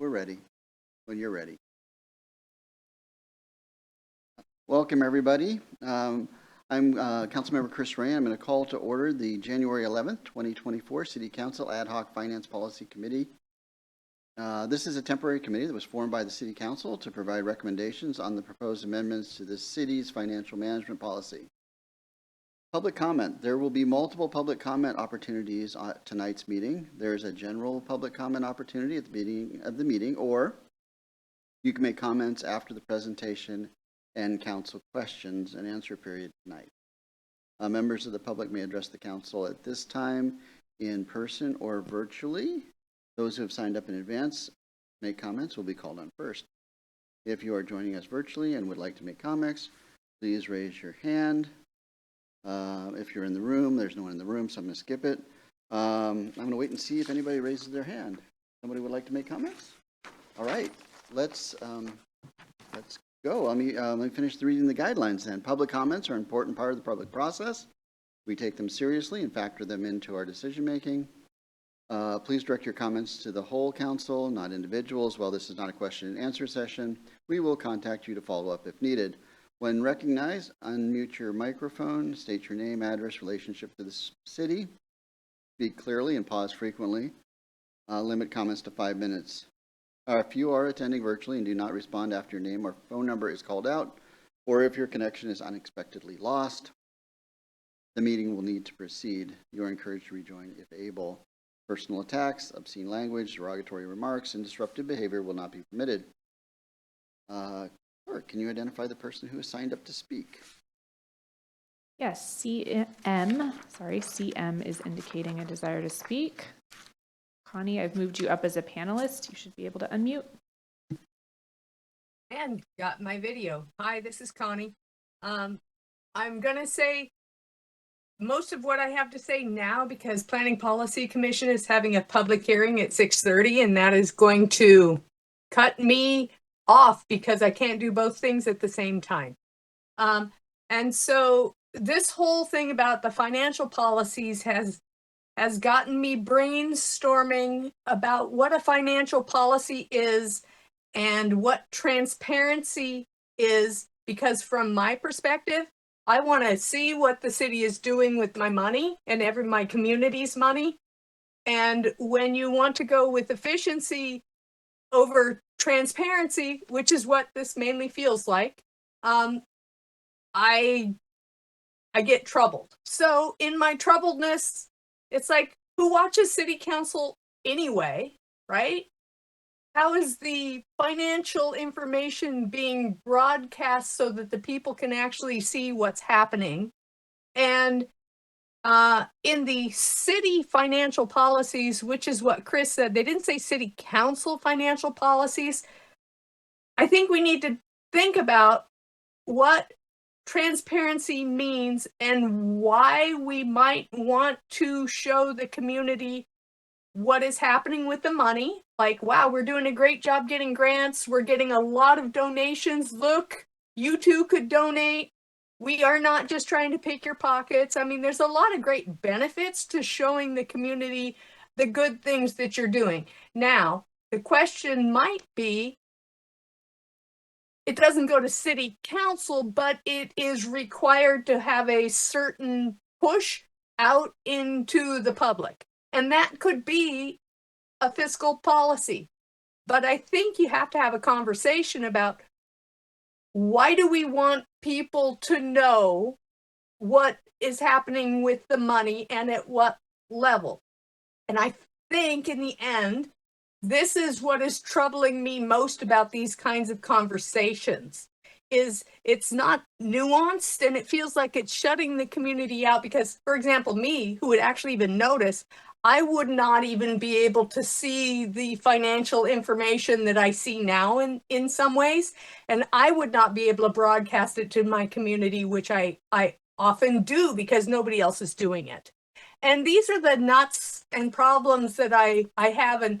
We're ready when you're ready. Welcome, everybody. I'm Councilmember Chris Ray. I'm going to call to order the January 11th, 2024 City Council Ad Hoc Finance Policy Committee. This is a temporary committee that was formed by the City Council to provide recommendations on the proposed amendments to the city's financial management policy. Public comment. There will be multiple public comment opportunities at tonight's meeting. There's a general public comment opportunity at the beginning of the meeting, or you can make comments after the presentation and council questions and answer period tonight. Members of the public may address the council at this time in person or virtually. Those who have signed up in advance make comments will be called on first. If you are joining us virtually and would like to make comments, please raise your hand. If you're in the room, there's no one in the room, so I'm going to skip it. I'm going to wait and see if anybody raises their hand. Somebody would like to make comments? All right, let's go. Let me finish reading the guidelines then. Public comments are an important part of the public process. We take them seriously and factor them into our decision making. Please direct your comments to the whole council, not individuals. While this is not a question and answer session, we will contact you to follow up if needed. When recognized, unmute your microphone, state your name, address, relationship to the city, speak clearly and pause frequently. Limit comments to 5 minutes. If you are attending virtually and do not respond after your name or phone number is called out, or if your connection is unexpectedly lost, the meeting will need to proceed. You are encouraged to rejoin if able. Personal attacks, obscene language, derogatory remarks, and disruptive behavior will not be permitted. Can you identify the person who has signed up to speak? Yes, CM is indicating a desire to speak. Connie, I've moved you up as a panelist. You should be able to unmute. And got my video. Hi, this is Connie. I'm going to say most of what I have to say now because Planning Policy Commission is having a public hearing at 6:30, and that is going to cut me off because I can't do both things at the same time. And so this whole thing about the financial policies has gotten me brainstorming about what a financial policy is and what transparency is, because from my perspective, I want to see what the city is doing with my money and my community's money. And when you want to go with efficiency over transparency, which is what this mainly feels like, I get troubled. So in my troubledness, it's like, who watches city council anyway, right? How is the financial information being broadcast so that the people can actually see what's happening? And in the city financial policies, which is what Chris said, they didn't say city council financial policies. I think we need to think about what transparency means and why we might want to show the community what is happening with the money. Like, wow, we're doing a great job getting grants. We're getting a lot of donations. Look, you too could donate. We are not just trying to pick your pockets. I mean, there's a lot of great benefits to showing the community the good things that you're doing. Now, the question might be, it doesn't go to city council, but it is required to have a certain push out into the public. And that could be a fiscal policy. But I think you have to have a conversation about, why do we want people to know what is happening with the money and at what level? And I think in the end, this is what is troubling me most about these kinds of conversations, is it's not nuanced and it feels like it's shutting the community out. Because, for example, me, who would actually even notice, I would not even be able to see the financial information that I see now in some ways. And I would not be able to broadcast it to my community, which I often do because nobody else is doing it. And these are the nuts and problems that I have. And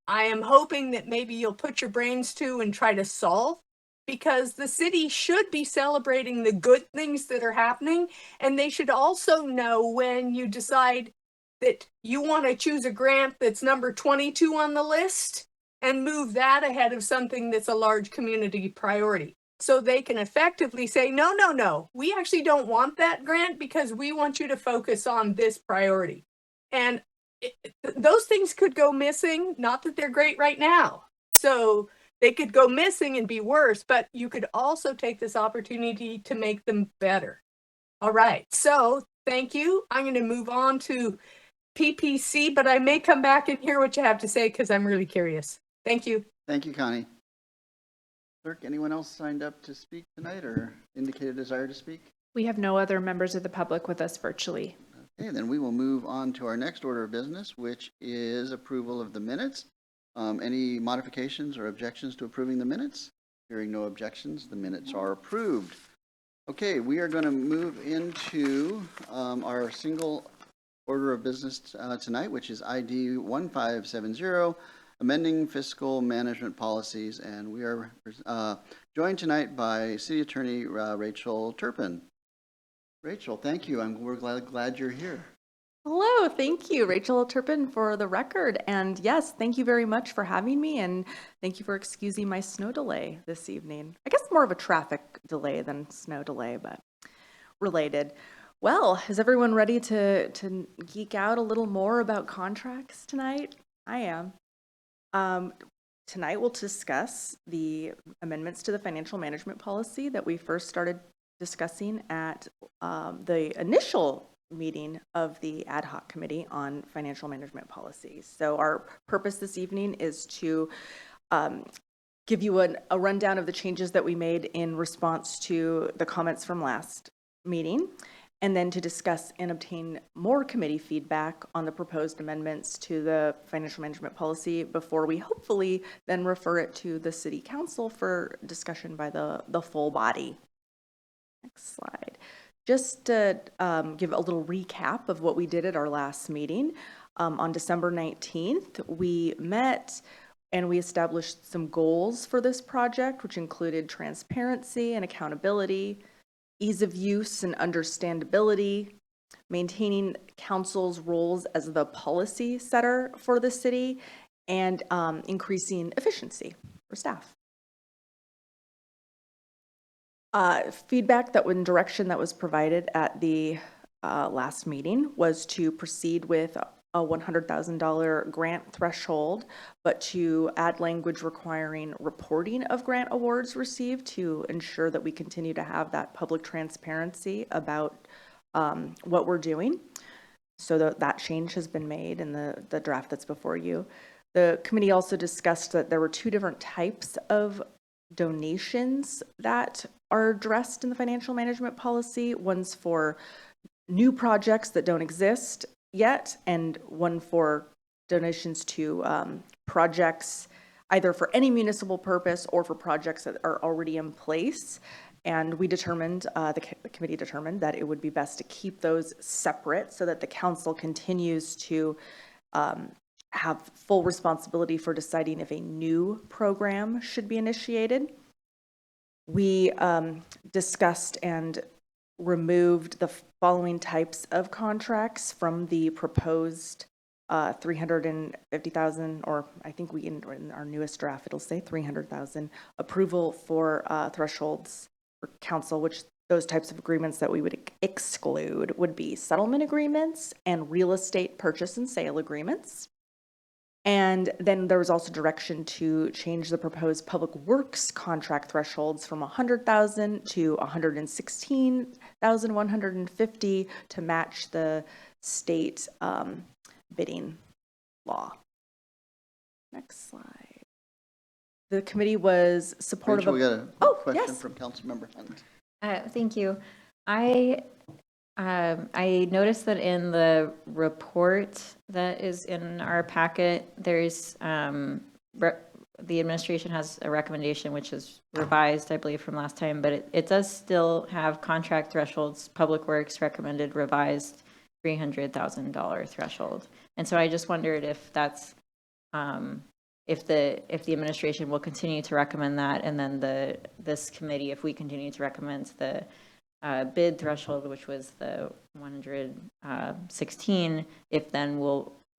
I am hoping that maybe you'll put your brains to and try to solve, because the city should be celebrating the good things that are happening. And they should also know when you decide that you want to choose a grant that's number 22 on the list and move that ahead of something that's a large community priority. So they can effectively say, no, no, no, we actually don't want that grant because we want you to focus on this priority. And those things could go missing, not that they're great right now. So they could go missing and be worse, but you could also take this opportunity to make them better. All right, so thank you. I'm going to move on to PPC, but I may come back and hear what you have to say because I'm really curious. Thank you. Thank you, Connie. Clerk, anyone else signed up to speak tonight or indicate a desire to speak? We have no other members of the public with us virtually. Okay, then we will move on to our next order of business, which is approval of the minutes. Any modifications or objections to approving the minutes? Hearing no objections, the minutes are approved. Okay, we are going to move into our single order of business tonight, which is ID 1570, amending fiscal management policies, and we are joined tonight by City Attorney Rachel Turpin. Rachel, thank you. We're glad you're here. Hello, thank you, Rachel Turpin, for the record. And yes, thank you very much for having me, and thank you for excusing my snow delay this evening. I guess more of a traffic delay than snow delay, but related. Well, is everyone ready to geek out a little more about contracts tonight? I am. Tonight we'll discuss the amendments to the financial management policy that we first started discussing at the initial meeting of the ad hoc committee on financial management policies. So our purpose this evening is to give you a rundown of the changes that we made in response to the comments from last meeting, and then to discuss and obtain more committee feedback on the proposed amendments to the financial management policy before we hopefully then refer it to the city council for discussion by the full body. Next slide. Just to give a little recap of what we did at our last meeting. On December 19th, we met and we established some goals for this project, which included transparency and accountability, ease of use and understandability, maintaining council's roles as the policy setter for the city, and increasing efficiency for staff. Feedback direction that was provided at the last meeting was to proceed with a $100,000 grant threshold, but to add language requiring reporting of grant awards received to ensure that we continue to have that public transparency about what we're doing. So that change has been made in the draft that's before you. The committee also discussed that there were two different types of donations that are addressed in the financial management policy. One's for new projects that don't exist yet, and one for donations to projects either for any municipal purpose or for projects that are already in place. And we determined, the committee determined that it would be best to keep those separate so that the council continues to have full responsibility for deciding if a new program should be initiated. We discussed and removed the following types of contracts from the proposed $350,000, or I think in our newest draft it'll say $300,000 approval for thresholds for council, which those types of agreements that we would exclude would be settlement agreements and real estate purchase and sale agreements. And then there was also direction to change the proposed public works contract thresholds from $100,000 to $116,150 to match the state bidding law. Next slide. The committee was supportive Rachel, of. we got a question yes. from Councilmember Hunt. Thank you. I noticed that in the report that is in our packet, there's the administration has a recommendation which is revised, I believe, from last time, but it does still have contract thresholds. Public Works recommended revised $300,000 threshold, and so I just wondered if that's if the administration will continue to recommend that, and then this committee, if we continue to recommend the bid threshold, which was the 116, if then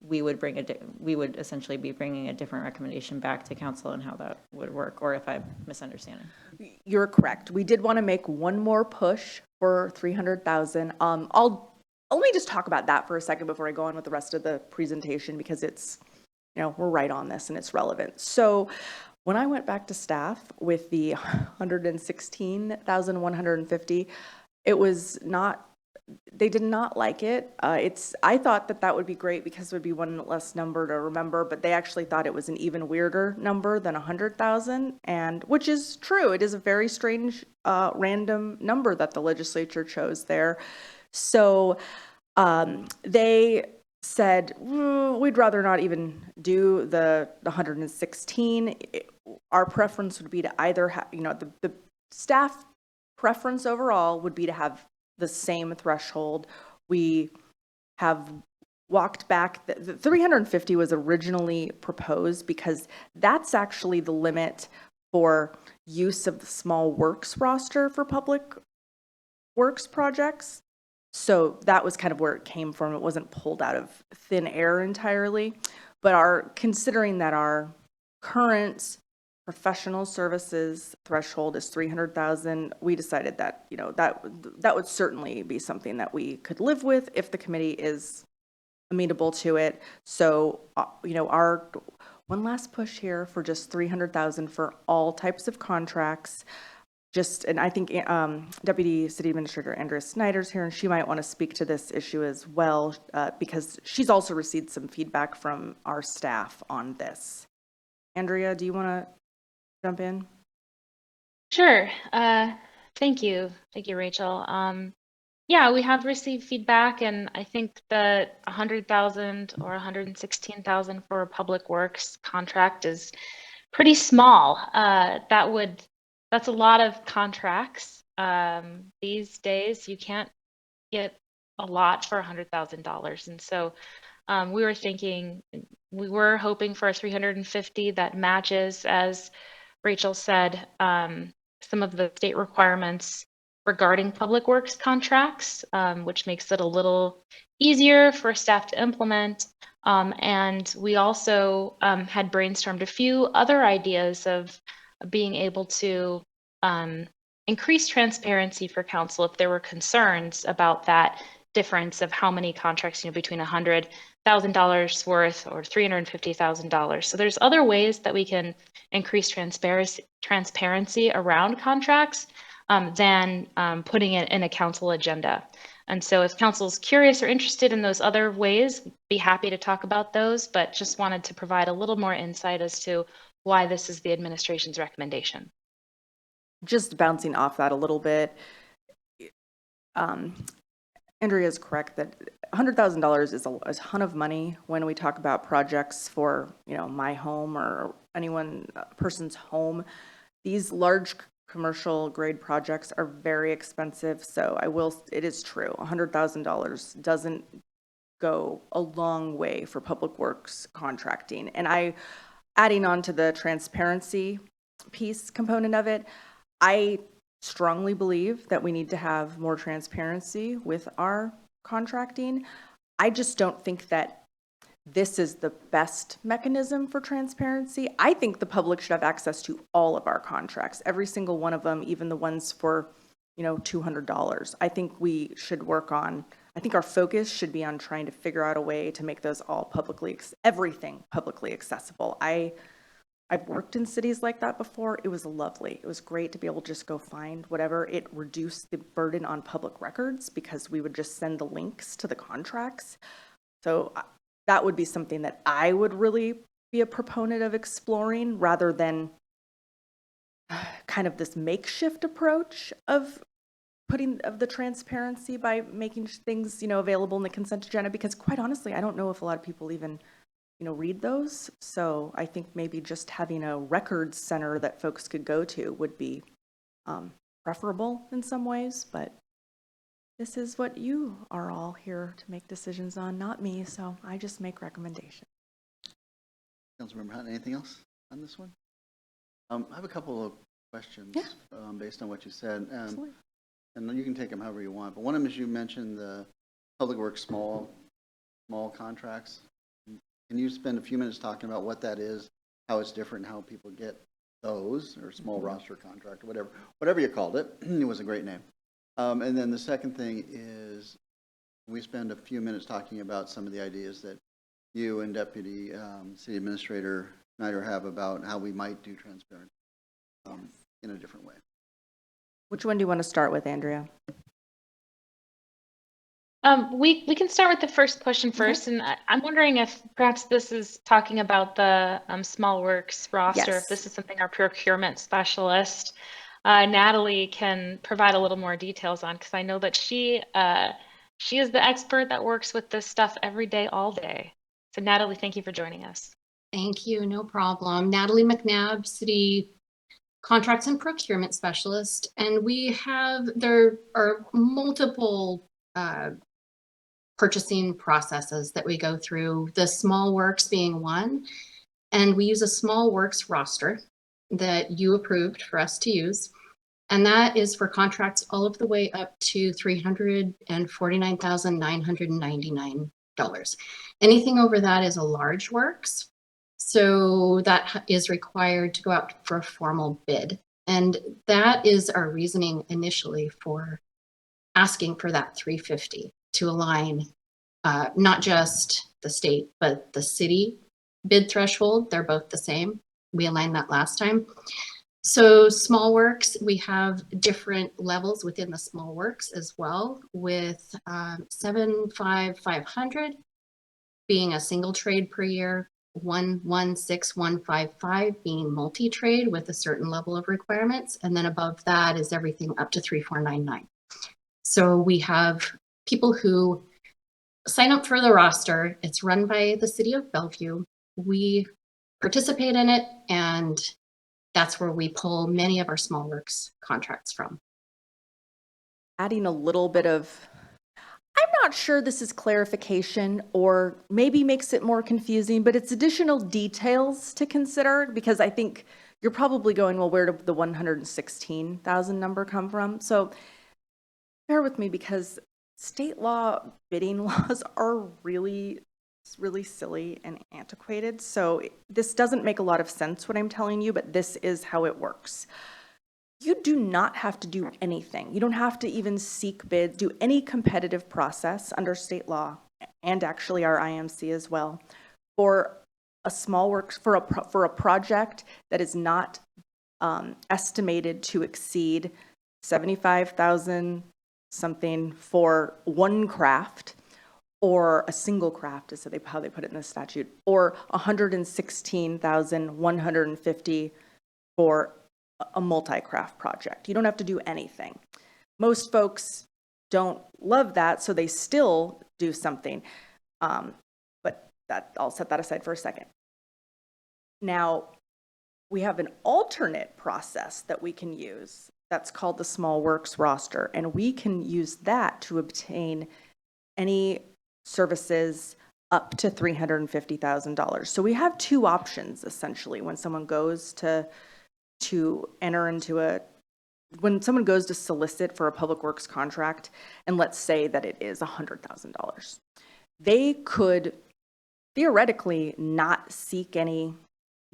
we would essentially be bringing a different recommendation back to council and how that would work, or if I'm misunderstanding. You're correct. We did want to make one more push for 300,000. Let me just talk about that for a second before I go on with the rest of the presentation, because it's, we're right on this and it's relevant. So when I went back to staff with the 116,150, it was not, they did not like it. I thought that would be great because it would be one less number to remember, but they actually thought it was an even weirder number than 100,000, and which is true. It is a very strange, random number that the legislature chose there. So they said, we'd rather not even do the 116. Our preference would be to either have, the staff preference overall would be to have the same threshold. We have walked back. The 350 was originally proposed because that's actually the limit for use of the small works roster for public works projects. So that was kind of where it came from. It wasn't pulled out of thin air entirely, but considering that our current professional services threshold is 300,000, we decided that, that would certainly be something that we could live with if the committee is amenable to it. So, our one last push here for just 300,000 for all types of contracts. And I think Deputy City Administrator Andrea Snyder's here, and she might want to speak to this issue as well, because she's also received some feedback from our staff on this. Andrea, do you want to jump in? Sure. Thank you. Thank you, Rachel. Yeah, we have received feedback, and I think that 100,000 or 116,000 for a public works contract is pretty small. That's a lot of contracts. These days, you can't get a lot for $100,000, and so we were hoping for a 350 that matches, as Rachel said, some of the state requirements regarding public works contracts, which makes it a little easier for staff to implement. And we also had brainstormed a few other ideas of being able to increase transparency for council if there were concerns about that difference of how many contracts, between $100,000 worth or $350,000. So there's other ways that we can increase transparency around contracts than putting it in a council agenda. And so if council's curious or interested in those other ways, be happy to talk about those, but just wanted to provide a little more insight as to why this is the administration's recommendation. Just bouncing off that a little bit, Andrea is correct that $100,000 is a ton of money when we talk about projects for, my home or person's home. These large commercial grade projects are very expensive. So it is true, $100,000 doesn't go a long way for public works contracting. And adding on to the transparency piece component of it, I strongly believe that we need to have more transparency with our contracting. I just don't think that this is the best mechanism for transparency. I think the public should have access to all of our contracts, every single one of them, even the ones for, $200. I think I think our focus should be on trying to figure out a way to make those all everything publicly accessible. I've worked in cities like that before. It was lovely. It was great to be able to just go find whatever. It reduced the burden on public records because we would just send the links to the contracts. So that would be something that I would really be a proponent of exploring, rather than kind of this makeshift approach of the transparency by making things, available in the consent agenda, because quite honestly, I don't know if a lot of people even read those. So I think maybe just having a records center that folks could go to would be preferable in some ways, but this is what you are all here to make decisions on, not me. So I just make recommendations. Councilmember Hunt, anything else on this one? I have a couple of questions based on what you said. Absolutely. And you can take them however you want. But one of them is you mentioned the public works small contracts. Can you spend a few minutes talking about what that is, how it's different, how people get those, or small roster contract, or whatever you called it. It was a great name. And then the second thing is we spend a few minutes talking about some of the ideas that you and Deputy City Administrator Snyder have about how we might do transparency in a different way. Which one do you want to start with, Andrea? We can start with the first question first, and I'm wondering if perhaps this is talking about the small works roster. Yes. If this is something our procurement specialist Natalie can provide a little more details on, because I know that she is the expert that works with this stuff every day, all day. So Natalie, thank you for joining us. Thank you, no problem. Natalie McNabb, City Contracts and Procurement Specialist. And there are multiple purchasing processes that we go through, the small works being one. And we use a small works roster that you approved for us to use. And that is for contracts all of the way up to $349,999. Anything over that is a large works. So that is required to go out for a formal bid. And that is our reasoning initially for asking for that 350 to align not just the state, but the city bid threshold. They're both the same. We aligned that last time. So small works, we have different levels within the small works as well, with 75500 being a single trade per year, 116155 being multi-trade with a certain level of requirements, and then above that is everything up to 3499. So we have people who sign up for the roster. It's run by the city of Bellevue. We participate in it, and that's where we pull many of our small works contracts from. Adding a little bit of, I'm not sure this is clarification or maybe makes it more confusing, but it's additional details to consider, because I think you're probably going, well, where did the 116,000 number come from? So bear with me, because state law bidding laws are really silly and antiquated. So this doesn't make a lot of sense what I'm telling you, but this is how it works. You do not have to do anything. You don't have to even seek bids, do any competitive process under state law, and actually our IMC as well, for a small works, for a project that is not estimated to exceed 75,000 something for one craft, or a single craft is how they put it in the statute, or 116,150 for a multi-craft project. You don't have to do anything. Most folks don't love that, so they still do something. But I'll set that aside for a second. Now, we have an alternate process that we can use that's called the small works roster, and we can use that to obtain any services up to $350,000. So we have two options essentially when someone goes to enter into when someone goes to solicit for a public works contract, and let's say that it is $100,000. They could theoretically not seek any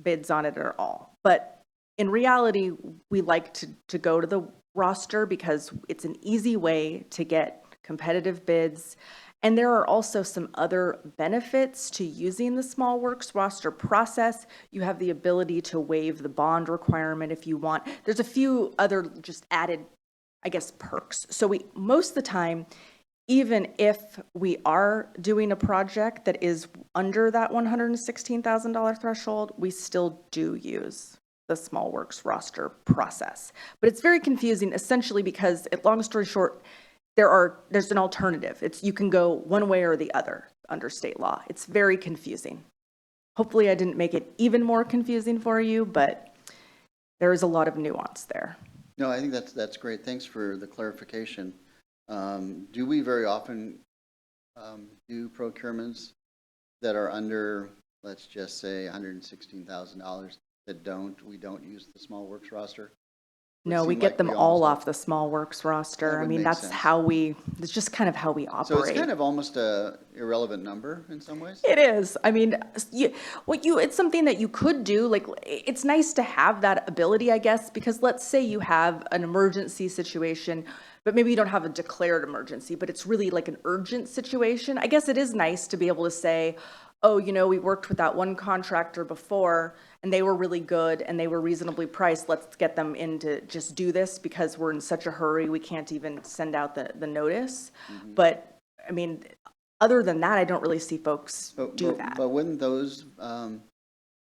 bids on it at all. But in reality, we like to go to the roster because it's an easy way to get competitive bids. And there are also some other benefits to using the small works roster process. You have the ability to waive the bond requirement if you want. There's a few other just added, I guess, perks. So most of the time, even if we are doing a project that is under that $116,000 threshold, we still do use the small works roster process. But it's very confusing, essentially, because, long story short, there's an alternative. You can go one way or the other under state law. It's very confusing. Hopefully I didn't make it even more confusing for you, but there is a lot of nuance there. No, I think that's great. Thanks for the clarification. Do we very often do procurements that are under, let's just say, $116,000 that we don't use the small works roster? No, we seem get like them we all almost off the small works roster. I would mean, make that's sense. it's just kind of how we So operate. it's kind of almost a irrelevant number in some ways? It is. I mean, it's something that you could do. Like, it's nice to have that ability, I guess, because let's say you have an emergency situation, but maybe you don't have a declared emergency, but it's really like an urgent situation. I guess it is nice to be able to say, oh, we worked with that one contractor before and they were really good and they were reasonably priced. Let's get them in to just do this because we're in such a hurry. We can't even send out the notice. But I mean, other than that, I don't really see folks do that. But wouldn't those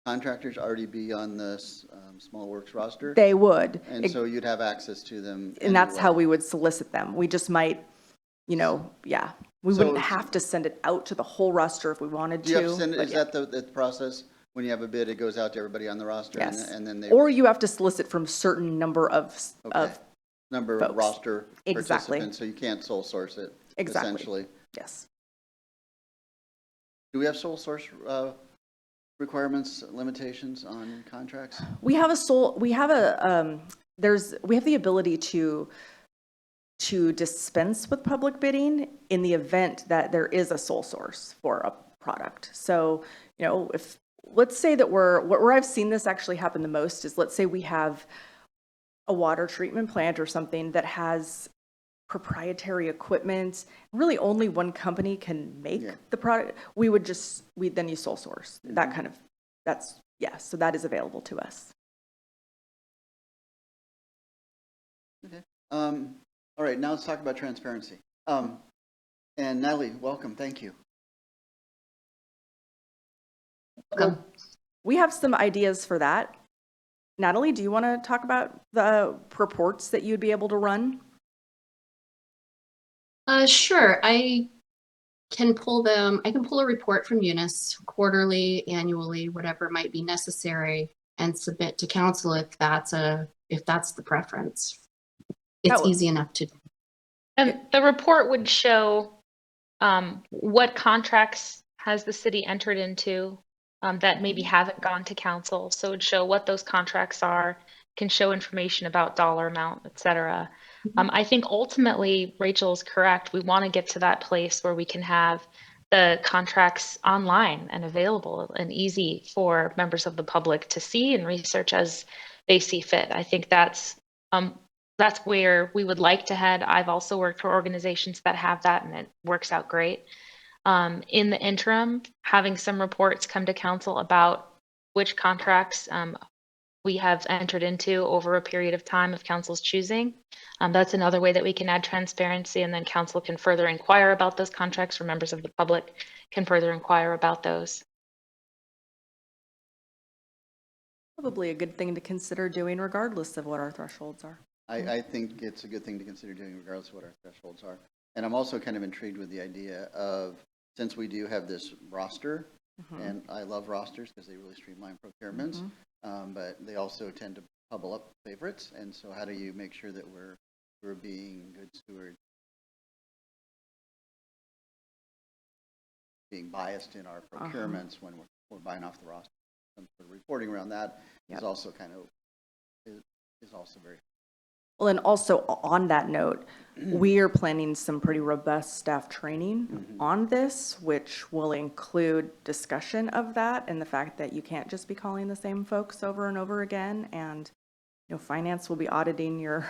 contractors already be on the small works roster? They would. And so you'd have access to them And that's how anyway. we would solicit them. We just might, yeah. We So- wouldn't have to send it out to the whole roster if we wanted Do you have to. to send, but is yeah. that the process? When you have a bid, it goes out to everybody on the roster? Yes. And then they, Or you have to solicit from certain number of okay, number of folks. roster Exactly. participants, so you can't sole source it, Exactly. essentially. yes. Do we have sole source requirements, limitations on contracts? We have the ability to dispense with public bidding in the event that there is a sole source for a product. So, if, let's say that where I've seen this actually happen the most is, let's say we have a water treatment plant or something that has proprietary equipment, really only one company can make Yeah. the product, we then use sole source. That kind of, so that is available to us. Okay. All right, now let's talk about transparency. And Natalie, welcome, thank you. Welcome. We have some ideas for that. Natalie, do you want to talk about the reports that you'd be able to run? Sure. I can pull them. I can pull a report from Eunice quarterly, annually, whatever might be necessary, and submit to council if that's the preference. It's would- easy enough to do. And the report would show what contracts has the city entered into that maybe haven't gone to council. So it would show what those contracts are, can show information about dollar amount, et cetera. I think ultimately Rachel is correct. We want to get to that place where we can have the contracts online and available and easy for members of the public to see and research as they see fit. I think that's where we would like to head. I've also worked for organizations that have that, and it works out great. In the interim, having some reports come to council about which contracts we have entered into over a period of time of council's choosing. That's another way that we can add transparency, and then council can further inquire about those contracts, or members of the public can further inquire about those. Probably a good thing to consider doing regardless of what our thresholds are. I think it's a good thing to consider doing regardless of what our thresholds are. And I'm also kind of intrigued with the idea of, since we do have this roster, and I love rosters because they really streamline procurements, but they also tend to bubble up favorites. And so how do you make sure that we're being good stewards, being biased in our procurements when we're buying off the roster? Some sort of reporting around that is also kind of, is also very. Well, and also on that note, we are planning some pretty robust staff training on this, which will include discussion of that and the fact that you can't just be calling the same folks over and over again. And, finance will be auditing your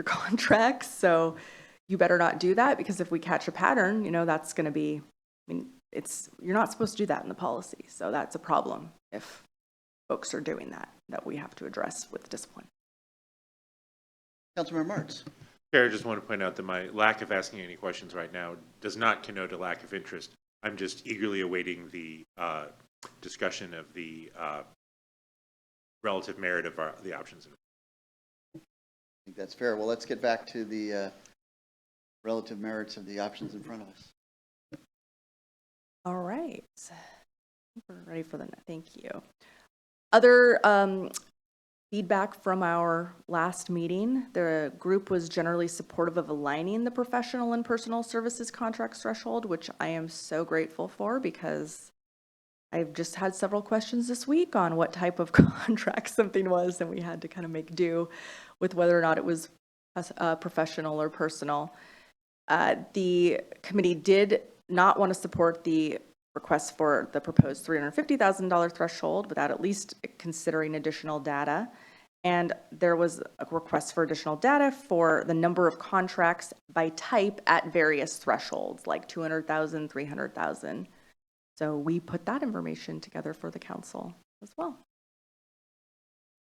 contracts. So you better not do that, because if we catch a pattern, that's going to be, you're not supposed to do that in the policy. So that's a problem if folks are doing that we have to address with discipline. Councilmember Martz. Chair, I just want to point out that my lack of asking any questions right now does not connote a lack of interest. I'm just eagerly awaiting the discussion of the relative merit of the options. I think that's fair. Well, let's get back to the relative merits of the options in front of us. All right. We're ready for thank you. Other feedback from our last meeting, the group was generally supportive of aligning the professional and personal services contracts threshold, which I am so grateful for, because I've just had several questions this week on what type of contract something was, and we had to kind of make do with whether or not it was professional or personal. The committee did not want to support the request for the proposed $350,000 threshold without at least considering additional data. And there was a request for additional data for the number of contracts by type at various thresholds, like 200,000, 300,000. So we put that information together for the council as well.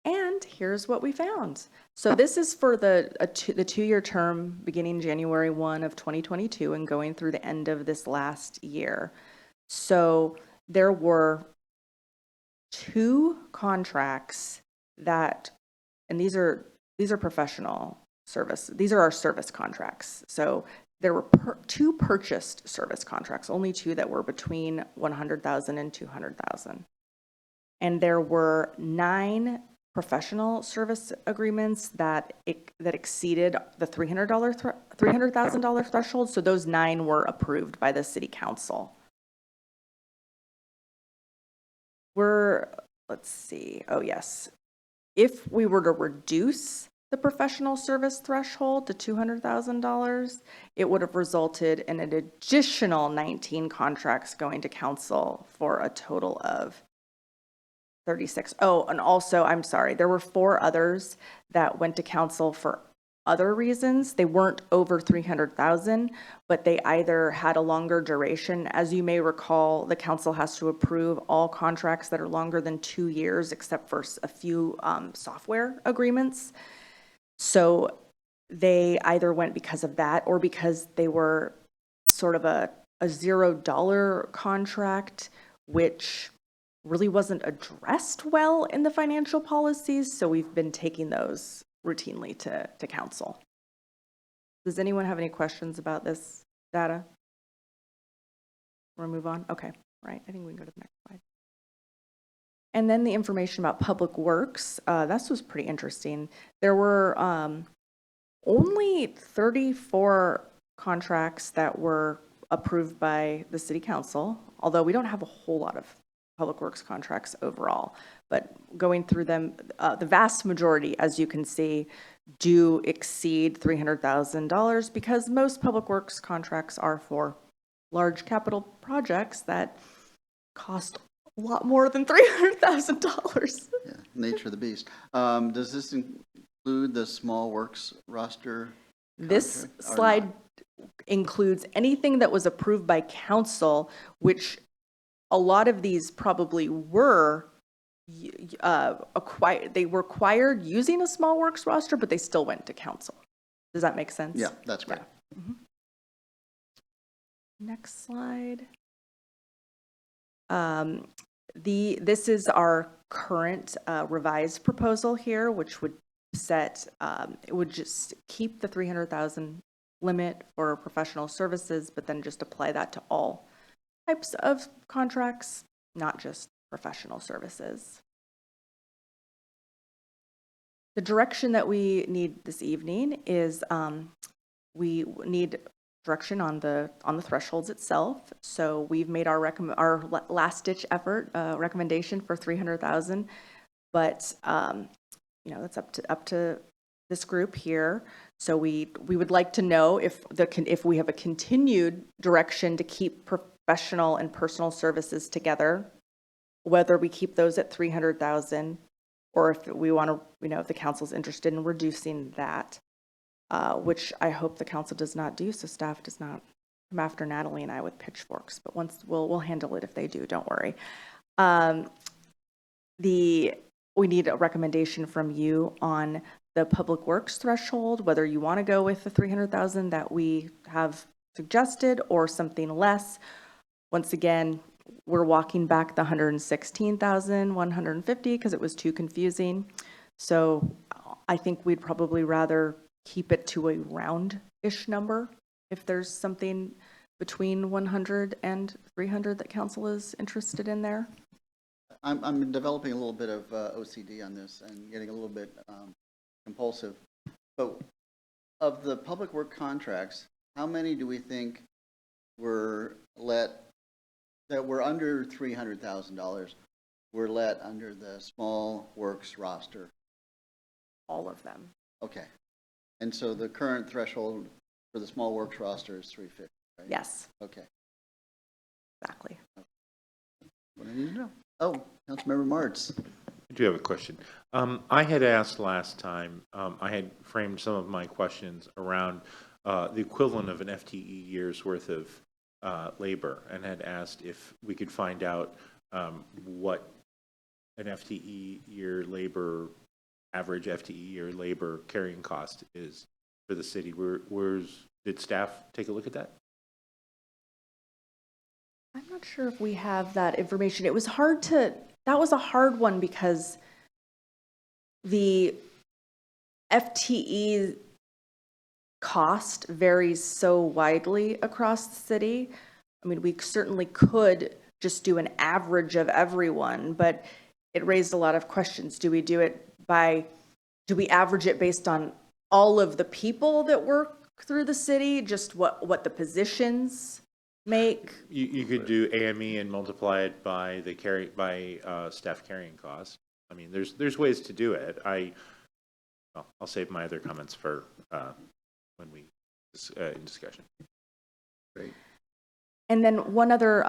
And here's what we found. So this is for the two-year term beginning January 1 of 2022 and going through the end of this last year. So there were 2 contracts that, and these are professional service. These are our service contracts. So there were 2 purchased service contracts, only 2 that were between 100,000 and 200,000. And there were 9 professional service agreements that exceeded the $300,000 threshold. So those 9 were approved by the city council. Let's see. Oh, yes. If we were to reduce the professional service threshold to $200,000, it would have resulted in an additional 19 contracts going to council for a total of 36. Oh, and also, I'm sorry, there were 4 others that went to council for other reasons. They weren't over 300,000, but they either had a longer duration. As you may recall, the council has to approve all contracts that are longer than 2 years, except for a few software agreements. So they either went because of that or because they were sort of a $0 contract, which really wasn't addressed well in the financial policies. So we've been taking those routinely to council. Does anyone have any questions about this data? Want to move on? Okay, right. I think we can go to the next slide. And then the information about public works. This was pretty interesting. There were only 34 contracts that were approved by the city council, although we don't have a whole lot of public works contracts overall, but going through them, the vast majority, as you can see, do exceed $300,000 because most public works contracts are for large capital projects that cost a lot more than $300,000. Yeah, nature of the beast. Does this include the small works roster? This contract or slide not? includes anything that was approved by council, which a lot of these probably were acquired. They were acquired using a small works roster, but they still went to council. Does that make sense? Yeah, that's great. Yeah. Mm-hmm. Next slide. This is our current revised proposal here, which would set, it would just keep the 300,000 limit for professional services, but then just apply that to all types of contracts, not just professional services. The direction that we need this evening is we need direction on the thresholds itself. So we've made our last ditch effort recommendation for 300,000, but you know, that's up to this group here. So we would like to know if we have a continued direction to keep professional and personal services together, whether we keep those at 300,000 or if we want to, you know, if the council's interested in reducing that, which I hope the council does not do, so staff does not come after Natalie and I with pitchforks, but once we'll handle it if they do, don't worry. We need a recommendation from you on the public works threshold, whether you want to go with the 300,000 that we have suggested or something less. Once again, we're walking back the 116,150 because it was too confusing. So I think we'd probably rather keep it to a round-ish number if there's something between 100 and 300 that council is interested in there. I'm developing a little bit of OCD on this and getting a little bit compulsive. But of the public work contracts, how many do we think were let that were under $300,000 were let under the small works roster. All of them. Okay. And so the current threshold for the small works roster is 350, right? Yes, Okay. exactly. What I need to know. Oh, Councilmember Martz. I do have a question. I had asked last time, I had framed some of my questions around the equivalent of an FTE year's worth of labor, and had asked if we could find out what an FTE year labor, average FTE year labor carrying cost is for the city. Did staff take a look at that? I'm not sure if we have that information. It was hard to, that was a hard one because the FTE cost varies so widely across the city. I mean, we certainly could just do an average of everyone, but it raised a lot of questions. Do we do it do we average it based on all of the people that work through the city, just what the positions make? You could do AME and multiply it by staff carrying cost. I mean, there's ways to do it. I'll save my other comments for when we in discussion. Great. And then one other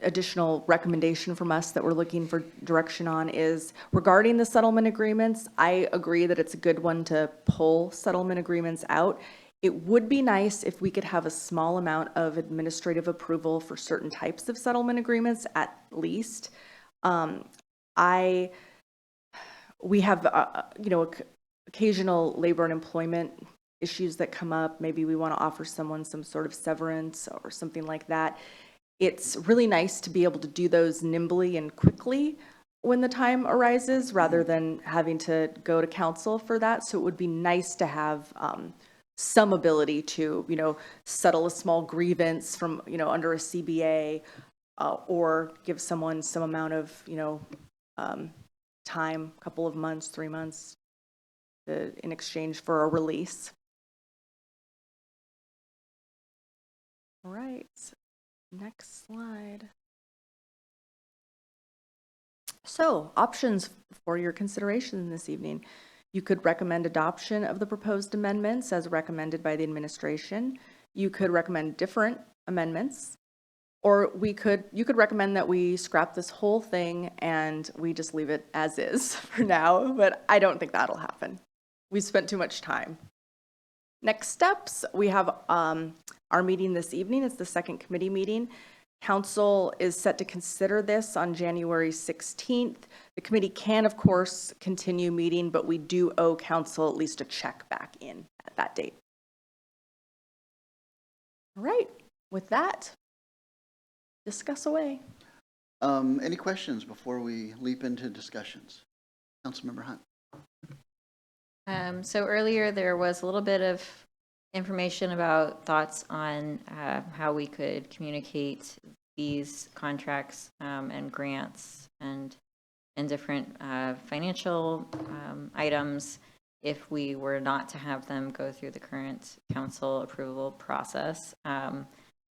additional recommendation from us that we're looking for direction on is regarding the settlement agreements. I agree that it's a good one to pull settlement agreements out. It would be nice if we could have a small amount of administrative approval for certain types of settlement agreements at least. We have, occasional labor and employment issues that come up. Maybe we want to offer someone some sort of severance or something like that. It's really nice to be able to do those nimbly and quickly when the time arises, rather than having to go to council for that. So it would be nice to have some ability to, settle a small grievance from, under a CBA, or give someone some amount of, time, a couple of months, 3 months, in exchange for a release. All right, next slide. So, options for your consideration this evening. You could recommend adoption of the proposed amendments as recommended by the administration. You could recommend different amendments, or you could recommend that we scrap this whole thing and we just leave it as is for now, but I don't think that'll happen. We spent too much time. Next steps, we have our meeting this evening. It's the second committee meeting. Council is set to consider this on January 16th. The committee can, of course, continue meeting, but we do owe council at least a check back in at that date. All right, with that, discuss away. Any questions before we leap into discussions? Councilmember Hunt. So earlier there was a little bit of information about thoughts on how we could communicate these contracts and grants and different financial items if we were not to have them go through the current council approval process.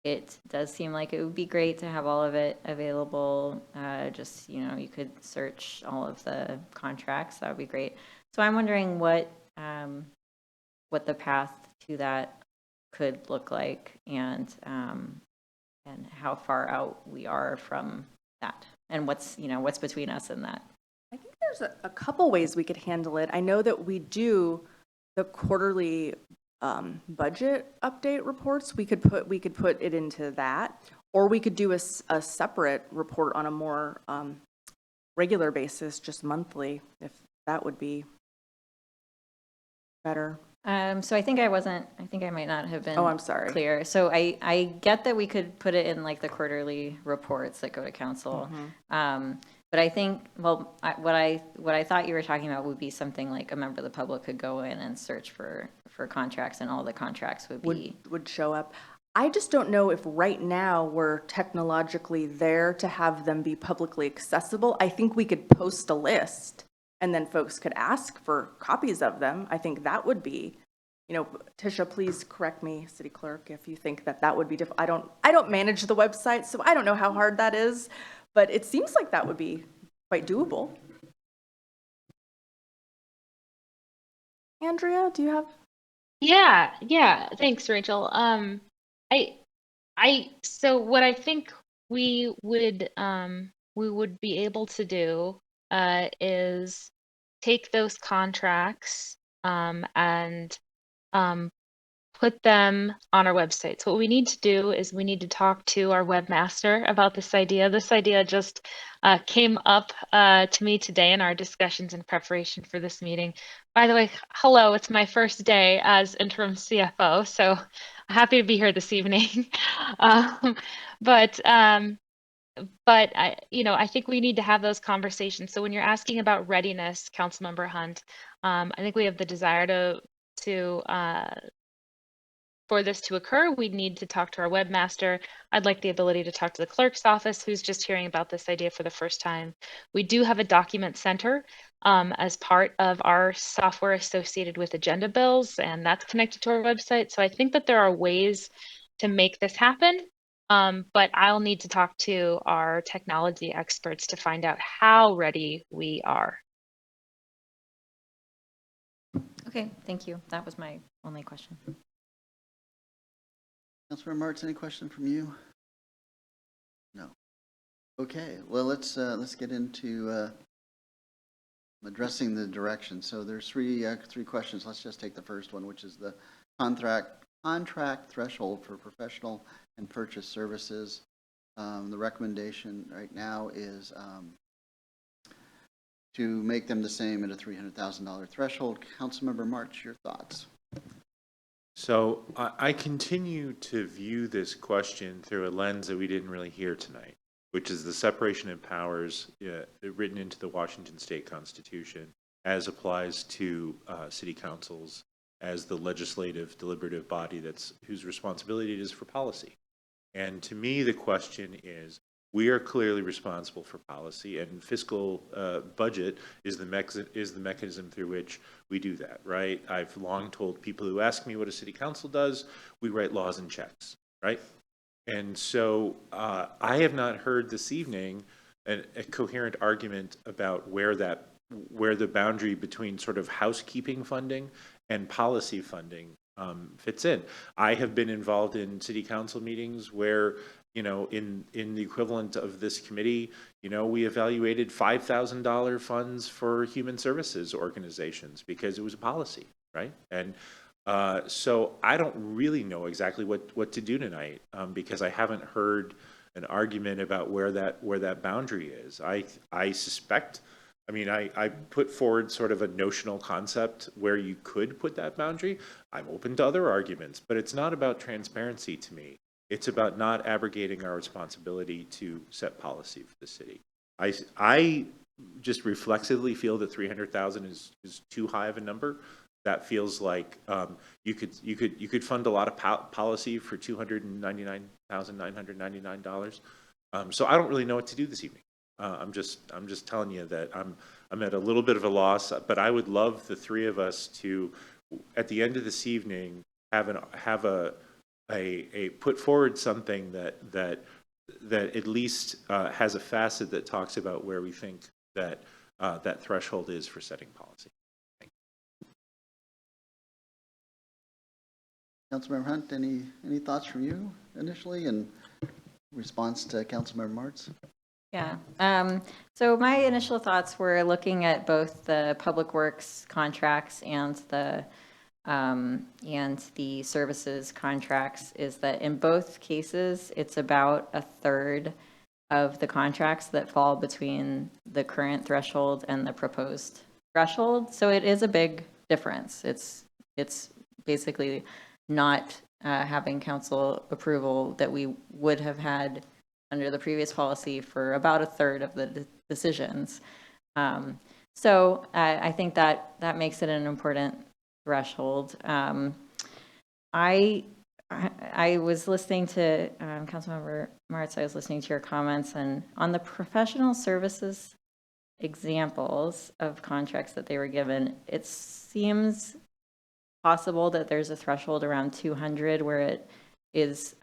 It does seem like it would be great to have all of it available. Just, you could search all of the contracts. That would be great. So I'm wondering what the path to that could look like, and how far out we are from that, and what's between us and that. I think there's a couple ways we could handle it. I know that we do the quarterly budget update reports. We could put it into that, or we could do a separate report on a more regular basis, just monthly, if that would be better. So I think I might not have been I'm sorry. clear. So I get that we could put it in like the quarterly reports that go to council. But I think, what I thought you were talking about would be something like a member of the public could go in and search for contracts, and all the contracts would show up. I just don't know if right now we're technologically there to have them be publicly accessible. I think we could post a list and then folks could ask for copies of them. I think that would be you know, Tisha, please correct me, city clerk, if you think that that would be I don't manage the website, so I don't know how hard that is, but it seems like that would be quite doable. Andrea, do you have? Yeah. Thanks, Rachel. So what I think we would be able to do is take those contracts and put them on our website. So what we need to do is we need to talk to our webmaster about this idea. This idea just came up to me today in our discussions in preparation for this meeting. By the way, hello, it's my first day as interim CFO, so happy to be here this evening. um, but I think we need to have those conversations. So when you're asking about readiness, Councilmember Hunt, I think we have the desire to for this to occur, we need to talk to our webmaster. I'd like the ability to talk to the clerk's office, who's just hearing about this idea for the first time. We do have a document center as part of our software associated with agenda bills, and that's connected to our website. So I think that there are ways to make this happen, but I'll need to talk to our technology experts to find out how ready we are. Okay, thank you. That was my only question. Councilmember Martz, any question from you? No. Okay, well, let's get into addressing the direction. So there's three questions. Let's just take the first one, which is the contract threshold for professional and purchase services. The recommendation right now is to make them the same at a $300,000 threshold. Councilmember March, your thoughts? So I continue to view this question through a lens that we didn't really hear tonight, which is the separation of powers written into the Washington State Constitution as applies to city councils as the legislative deliberative body whose responsibility it is for policy. And to me, the question is, we are clearly responsible for policy, and fiscal budget is the mechanism through which we do that, right? I've long told people who ask me what a city council does, we write laws and checks, right? And so I have not heard this evening a coherent argument about where the boundary between sort of housekeeping funding and policy funding fits in. I have been involved in city council meetings where, in the equivalent of this committee, we evaluated $5,000 funds for human services organizations because it was a policy, right? And so I don't really know exactly what to do tonight because I haven't heard an argument about where that boundary is. I suspect. I put forward sort of a notional concept where you could put that boundary. I'm open to other arguments, but it's not about transparency to me. It's about not abrogating our responsibility to set policy for the city. I just reflexively feel that 300,000 is too high of a number. That feels like you could fund a lot of policy for $299,999. So I don't really know what to do this evening. I'm just telling you that I'm at a little bit of a loss, but I would love the three of us to, at the end of this evening, have a put forward something that at least has a facet that talks about where we think that that threshold is for setting policy. Councilmember Hunt, any thoughts from you initially in response to Councilmember Martz? Yeah. So my initial thoughts were looking at both the public works contracts and the services contracts, is that in both cases, it's about a third of the contracts that fall between the current threshold and the proposed threshold. So it is a big difference. It's basically not having council approval that we would have had under the previous policy for about a third of the decisions. So I think that makes it an important threshold. I was listening to Councilmember Martz, I was listening to your comments, and on the professional services examples of contracts that they were given, it seems possible that there's a threshold around 200 where it is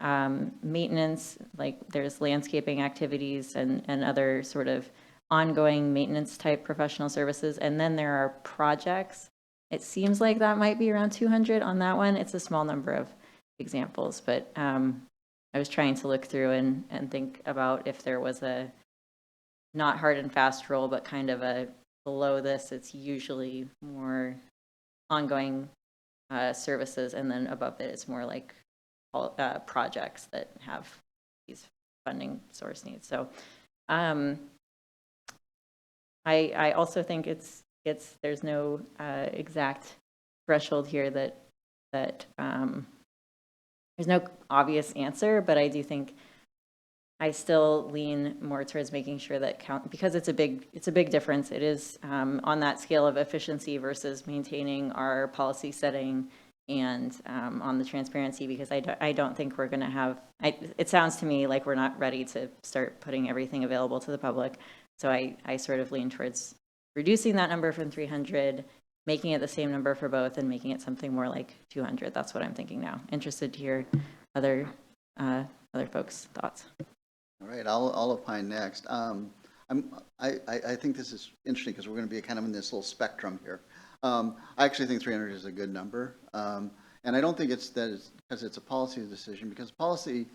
maintenance, like there's landscaping activities and other sort of ongoing maintenance type professional services. And then there are projects. It seems like that might be around 200 on that one. It's a small number of examples, but I was trying to look through and think about if there was a not hard and fast rule, but kind of a below this, it's usually more ongoing services, and then above it, it's more like projects that have these funding source needs. So I also think there's no exact threshold here that there's no obvious answer, but I do think I still lean more towards making sure that because it's a big difference. It is on that scale of efficiency versus maintaining our policy setting and on the transparency, because I don't think we're going to have, it sounds to me like we're not ready to start putting everything available to the public. So I sort of lean towards reducing that number from 300, making it the same number for both, and making it something more like 200. That's what I'm thinking now. Interested to hear other folks' thoughts. All right, I'll opine next. I think this is interesting because we're going to be kind of in this little spectrum here. I actually think 300 is a good number, and I don't think it's because it's a policy decision, because policy,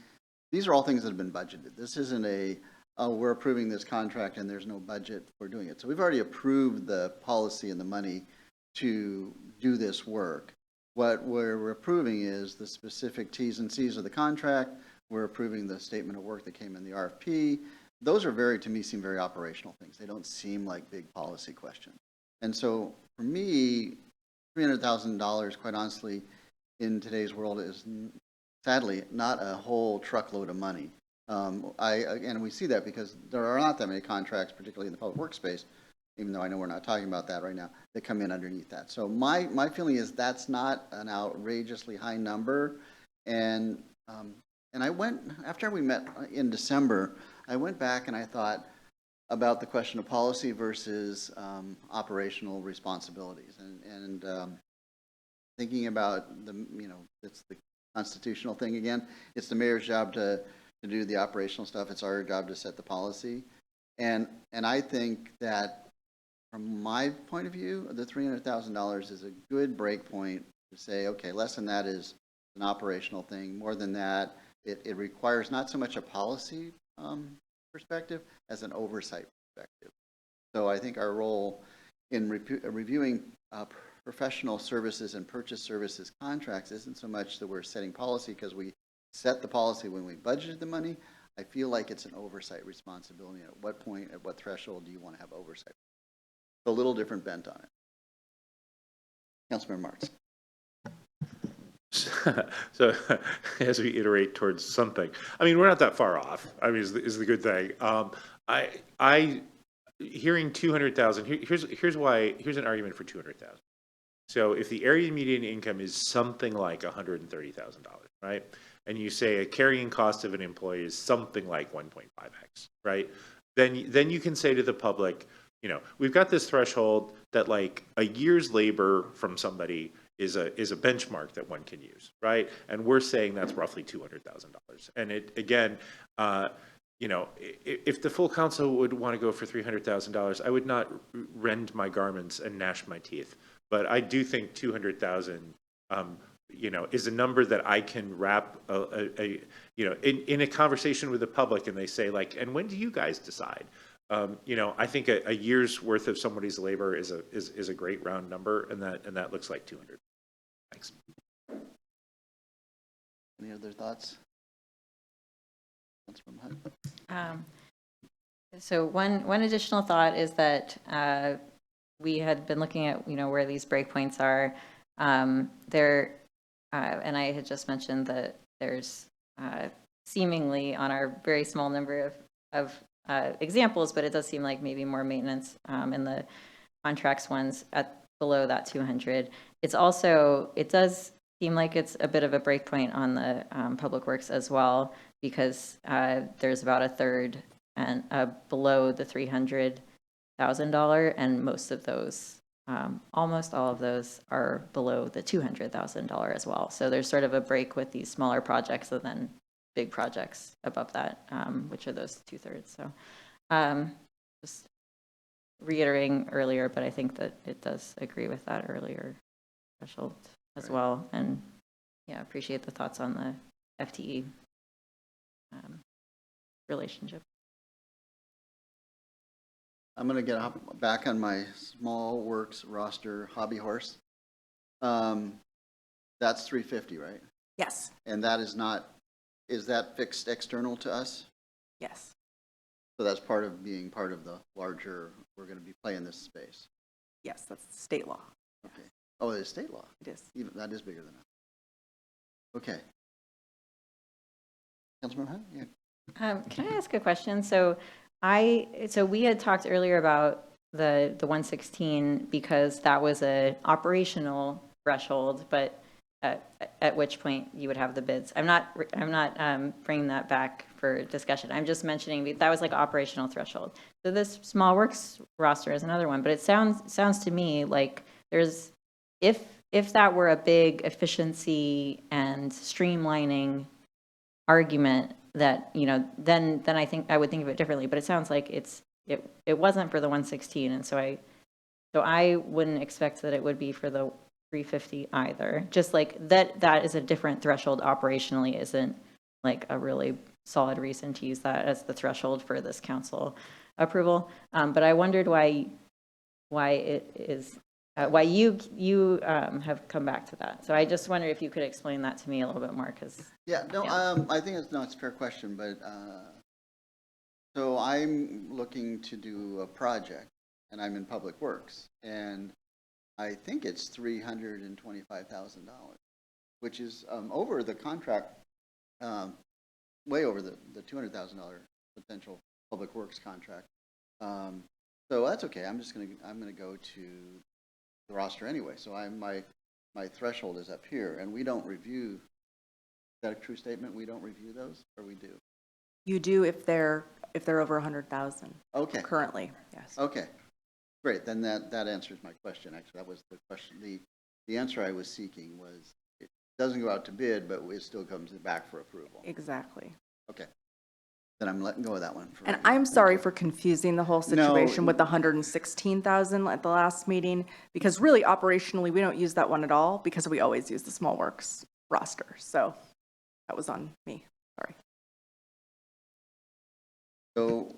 these are all things that have been budgeted. This isn't we're approving this contract and there's no budget for doing it. So we've already approved the policy and the money to do this work. What we're approving is the specific T's and C's of the contract. We're approving the statement of work that came in the RFP. Those are to me, seem very operational things. They don't seem like big policy questions. And so for me, $300,000, quite honestly, in today's world is sadly not a whole truckload of money. And we see that because there are not that many contracts, particularly in the public workspace, even though I know we're not talking about that right now, that come in underneath that. So my feeling is that's not an outrageously high number. And I went, after we met in December, I went back and I thought about the question of policy versus operational responsibilities. And thinking about it's the constitutional thing again. It's the mayor's job to do the operational stuff. It's our job to set the policy. And I think that from my point of view, the $300,000 is a good break point to say, okay, less than that is an operational thing. More than that, it requires not so much a policy perspective as an oversight perspective. So I think our role in reviewing professional services and purchase services contracts isn't so much that we're setting policy because we set the policy when we budgeted the money. I feel like it's an oversight responsibility. At what point, at what threshold do you want to have oversight? A little different bent on it. Councilmember Martz. So as we iterate towards something, I mean, we're not that far off. I mean, is the good thing. I hearing 200,000. Here's an argument for 200,000. So if the area median income is something like $130,000, right, and you say a carrying cost of an employee is something like 1.5x, right, then you can say to the public, we've got this threshold that like a year's labor from somebody is a benchmark that one can use, right? And we're saying that's roughly $200,000. And it again, if the full council would want to go for $300,000, I would not rend my garments and gnash my teeth. But I do think 200,000, is a number that I can wrap in a conversation with the public, and they say like, and when do you guys decide? I think a year's worth of somebody's labor is a great round number, and that looks like 200. Thanks. Any other thoughts? So one additional thought is that we had been looking at where these breakpoints are. And I had just mentioned that there's seemingly on our very small number of examples, but it does seem like maybe more maintenance in the contracts ones at below that 200. It does seem like it's a bit of a breakpoint on the public works as well, because there's about a third and below the $300,000, and most of those almost all of those are below the $200,000 as well. So there's sort of a break with these smaller projects and then big projects above that, which are those 2/3. So just reiterating earlier, but I think that it does agree with that earlier threshold as well. And yeah, appreciate the thoughts on the FTE relationship. I'm going to get back on my small works roster hobby horse. That's 350, right? Yes, And that is not, is that fixed external to us? yes. So that's part of being part of the larger, we're going to be playing this space. Yes, that's state law. Okay. Oh, it is state law. It is. Even, that is bigger than us. Okay. Councilmember Hunt? Yeah. Can I ask a question? So we had talked earlier about the 116 because that was an operational threshold, but at which point you would have the bids. I'm not bringing that back for discussion. I'm just mentioning that was like operational threshold. So this small works roster is another one, but it sounds to me like there's, if that were a big efficiency and streamlining argument, that, you know, then I think I would think of it differently, but it sounds like it wasn't for the 116. And so I wouldn't expect that it would be for the 350 either. Just like that is a different threshold operationally, isn't like a really solid reason to use that as the threshold for this council approval. But I wondered why it is, why you have come back to that. So I just wonder if you could explain that to me a little bit more, because Yeah, no, I think it's a fair question, but so I'm looking to do a project, and I'm in Public Works, and I think it's $325,000, which is over the contract, way over the $200,000 potential Public Works contract. So that's okay. I'm gonna go to the roster anyway. So my threshold is up here, and we don't review. Is that a true statement? We don't review those, or we do? You do if they're over 100,000. Okay. Currently, yes. Okay. Great. Then that answers my question. Actually, that was the question. The answer I was seeking was it doesn't go out to bid, but it still comes back for approval. Exactly. Okay. Then I'm letting go of that one. And I'm sorry for confusing the whole situation with the 116,000 at the last meeting, because really operationally, we don't use that one at all because we always use the small works roster. So that was on me. Sorry. So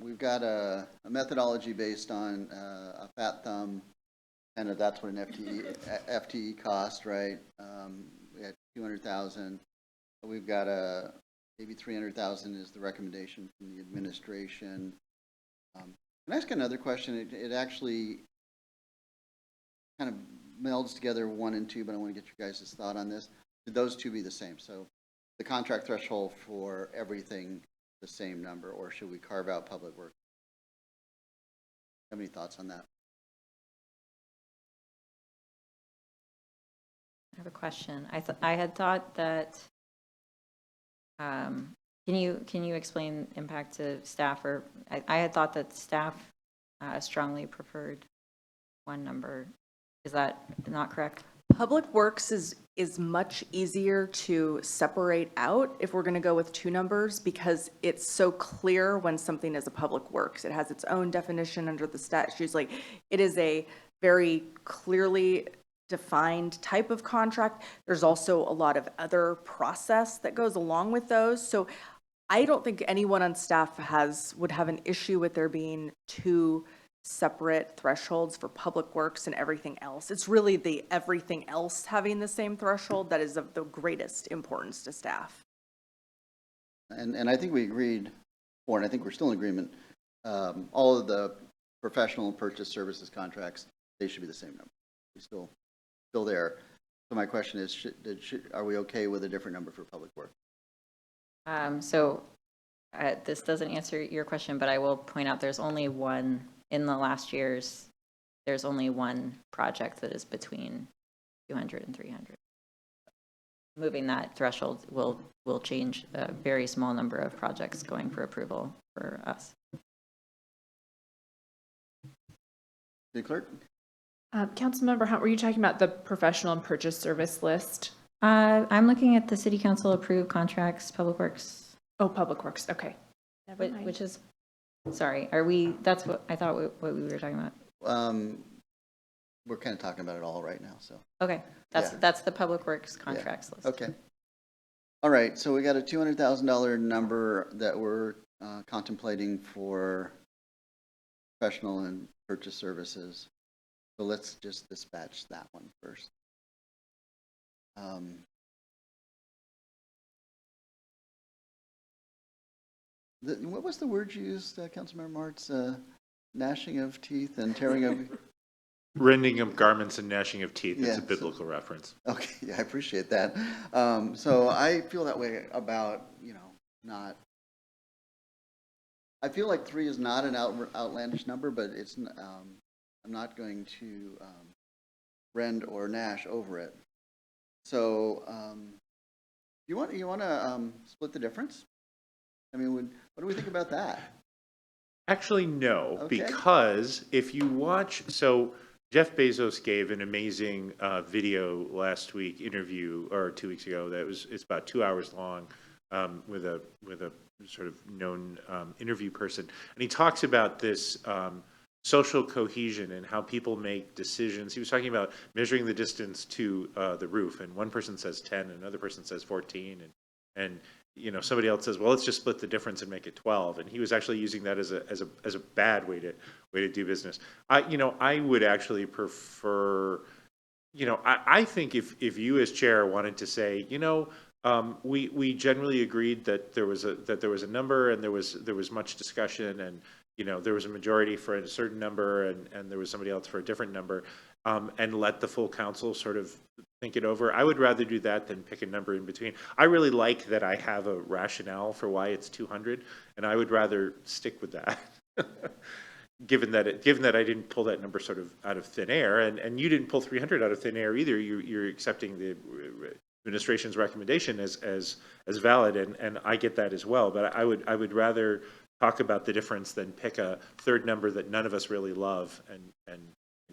we've got a methodology based on a fat thumb, and that's what an FTE cost, right? We had 200,000. We've got maybe 300,000 is the recommendation from the administration. Can I ask another question? It actually kind of melds together 1 and 2, but I want to get your guys' thought on this. Should those two be the same? So the contract threshold for everything the same number, or should we carve out Public Works? Have any thoughts on that? I have a question. I had thought that, can you explain impact to staff, or I had thought that staff strongly preferred one number. Is that not correct? Public Works is much easier to separate out if we're going to go with 2 numbers, because it's so clear when something is a Public Works. It has its own definition under the statutes. Like, it is a very clearly defined type of contract. There's also a lot of other process that goes along with those. So I don't think anyone on staff would have an issue with there being 2 separate thresholds for Public Works and everything else. It's really the everything else having the same threshold that is of the greatest importance to staff. And I think we agreed, and I think we're still in agreement, all of the professional and purchase services contracts, they should be the same number. We're still there. So my question is, are we okay with a different number for Public Works? This doesn't answer your question, but I will point out there's only one. In the last years, there's only one project that is between 200 and 300. Moving that threshold will change a very small number of projects going for approval for us. City Clerk? Councilmember Hunt, were you talking about the professional and purchase service list? I'm looking at the city council approved contracts, Public Works, Oh, Public Works, okay. Never mind. which is, sorry, are we, that's what I thought what we were talking about. We're kind of talking about it all right now, so. Okay, that's the Public Works contracts list. Okay. All right, so we got a $200,000 number that we're contemplating for professional and purchase services. So let's just dispatch that one first. What was the word you used, Councilmember Martz? Gnashing of teeth and tearing of... Rending of garments and gnashing of teeth. It's Yeah, a biblical reference. Okay, yeah, I appreciate that. So I feel that way about, not, I feel like 3 is not an outlandish number, but it's, I'm not going to rend or gnash over it. So you want to split the difference? I mean, what do we think about that? Actually, no, Okay. because if you watch, so Jeff Bezos gave an amazing video last week, interview, or 2 weeks ago, it's about 2 hours long, with a sort of known interview person, and he talks about this social cohesion and how people make decisions. He was talking about measuring the distance to the roof, and one person says 10, and another person says 14, and somebody else says, well, let's just split the difference and make it 12. And he was actually using that as a bad way to do business. I would actually prefer, I think if you as chair wanted to say, we generally agreed that there was a number, and there was much discussion, and there was a majority for a certain number, and there was somebody else for a different number, and let the full council sort of think it over. I would rather do that than pick a number in between. I really like that I have a rationale for why it's 200, and I would rather stick with that. Given that I didn't pull that number sort of out of thin air, and you didn't pull 300 out of thin air either. You're accepting the administration's recommendation as valid, and I get that as well. But I would rather talk about the difference than pick a third number that none of us really love and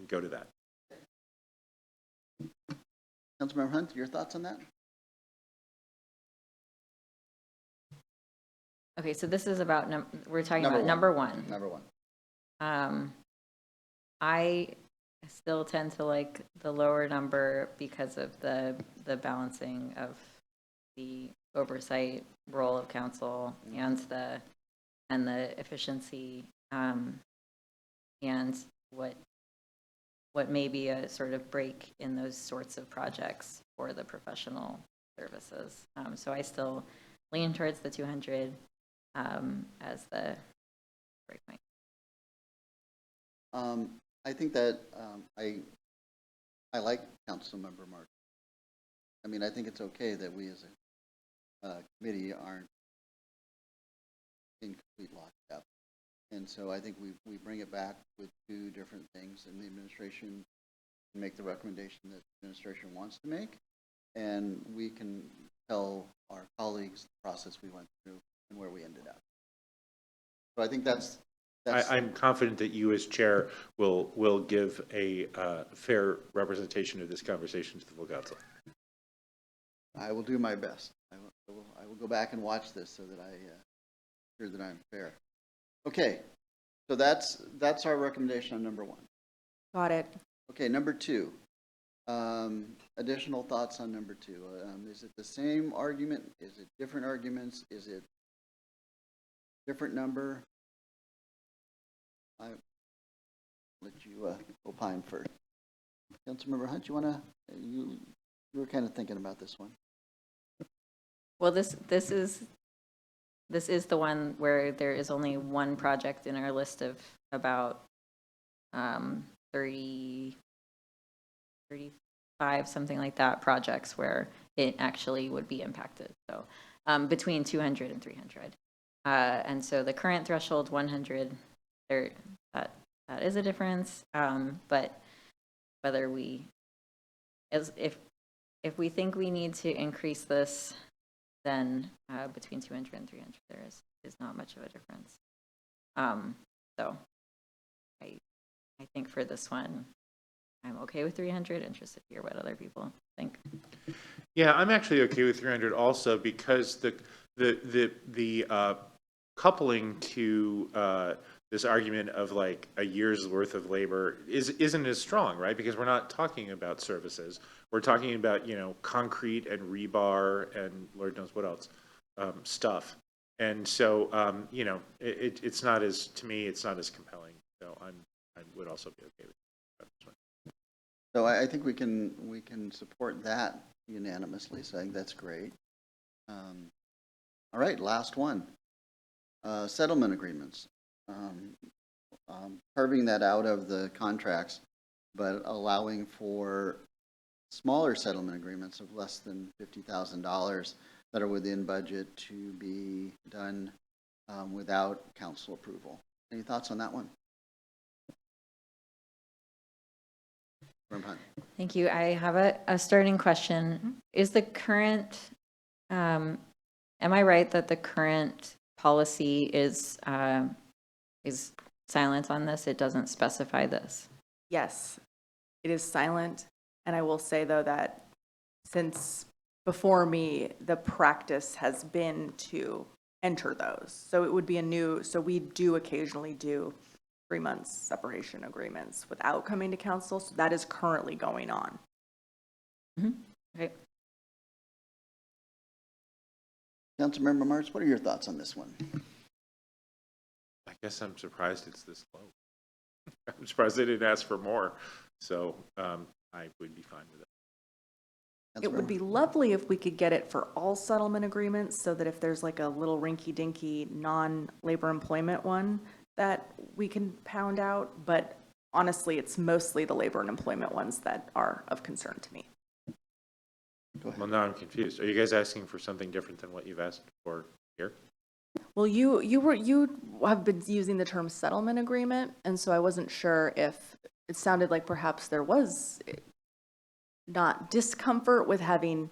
go to that. Councilmember Hunt, your thoughts on that? Okay, so this is about, we're talking Number about one. number one. Number one. I still tend to like the lower number because of the balancing of the oversight role of council and the efficiency, and what may be a sort of break in those sorts of projects for the professional services. So I still lean towards the 200 as the breakpoint. I think that I like Councilmember Mark. I mean, I think it's okay that we as a committee aren't in complete lockstep. And so I think we bring it back with 2 different things, and the administration can make the recommendation that the administration wants to make, and we can tell our colleagues the process we went through and where we ended up. So I think that's I'm confident that you as chair will give a fair representation of this conversation to the full council. I will do my best. I will go back and watch this so that sure that I'm fair. Okay, so that's our recommendation on number 1. Got it. Okay, number 2. Additional thoughts on number 2. Is it the same argument? Is it different arguments? Is it different number? I'll let you opine first. Councilmember Hunt, you were kind of thinking about this one. Well, this is the one where there is only one project in our list of about 30, 35, something like that, projects where it actually would be impacted. So between 200 and 300. And so the current threshold 100, that is a difference. But whether if we think we need to increase this, then between 200 and 300 there is not much of a difference. So I think for this one, I'm okay with 300, interested to hear what other people think. Yeah, I'm actually okay with 300 also because the coupling to this argument of like a year's worth of labor isn't as strong, right? Because we're not talking about services. We're talking about, you know, concrete and rebar and Lord knows what else stuff. And so, you know, it's not as, to me, it's not as compelling. So I would also be okay with this one. So I think we can support that unanimously, so I think that's great. All right, last one. Settlement agreements. Carving that out of the contracts, but allowing for smaller settlement agreements of less than $50,000 that are within budget to be done without council approval. Any thoughts on that one? Thank you. I have a starting question. Is the current, am I right that the current policy is silent on this? It doesn't specify this. Yes, it is silent. And I will say, though, that since before me, the practice has been to enter those. So it would be a new, so we do occasionally do 3 months separation agreements without coming to council. So that is currently going on. Okay. Councilmember Martz, what are your thoughts on this one? I guess I'm surprised it's this low. I'm surprised they didn't ask for more. So I would be fine with it. It would be lovely if we could get it for all settlement agreements so that if there's like a little rinky-dinky non-labor employment one that we can pound out, but honestly, it's mostly the labor and employment ones that are of concern to me. Well, now I'm confused. Are you guys asking for something different than what you've asked for here? Well, you have been using the term settlement agreement, and so I wasn't sure if it sounded like perhaps there was not discomfort with having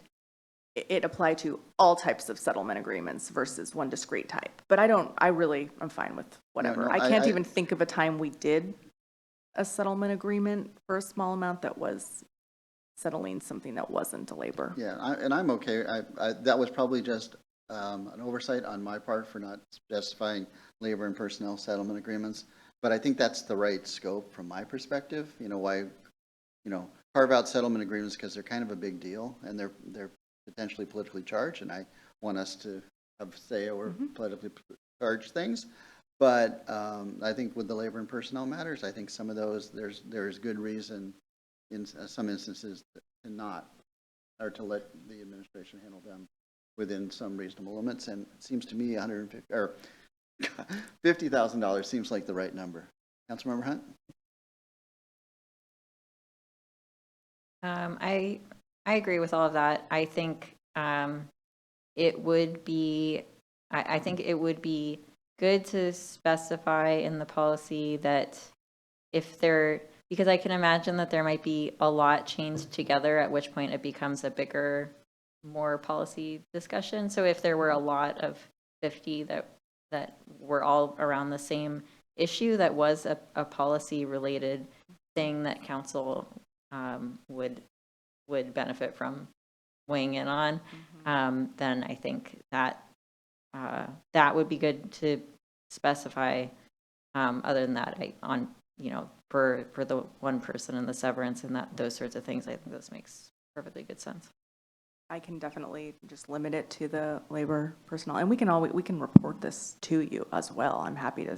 it apply to all types of settlement agreements versus one discrete type. But I'm fine with whatever. No, I can't even think of a time we did a settlement agreement for a small amount that was settling something that wasn't a labor. Yeah, and I'm okay. That was probably just an oversight on my part for not specifying labor and personnel settlement agreements. But I think that's the right scope from my perspective. You know, why, carve out settlement agreements because they're kind of a big deal and they're potentially politically charged. And I want us to have say over politically charged things. But I think with the labor and personnel matters, I think some of those, there's good reason in some instances to not, or to let the administration handle them within some reasonable limits. And it seems to me $50,000 seems like the right number. Councilmember Hunt? I agree with all of that. I think it would be, I think it would be good to specify in the policy that if there, because I can imagine that there might be a lot changed together, at which point it becomes a bigger, more policy discussion. So if there were a lot of 50 that were all around the same issue, that was a policy related thing that council would benefit from weighing in on, then I think that that would be good to specify. Other than that, for the one person and the severance and those sorts of things, I think this makes perfectly good sense. I can definitely just limit it to the labor personnel, and we can report this to you as well. I'm happy to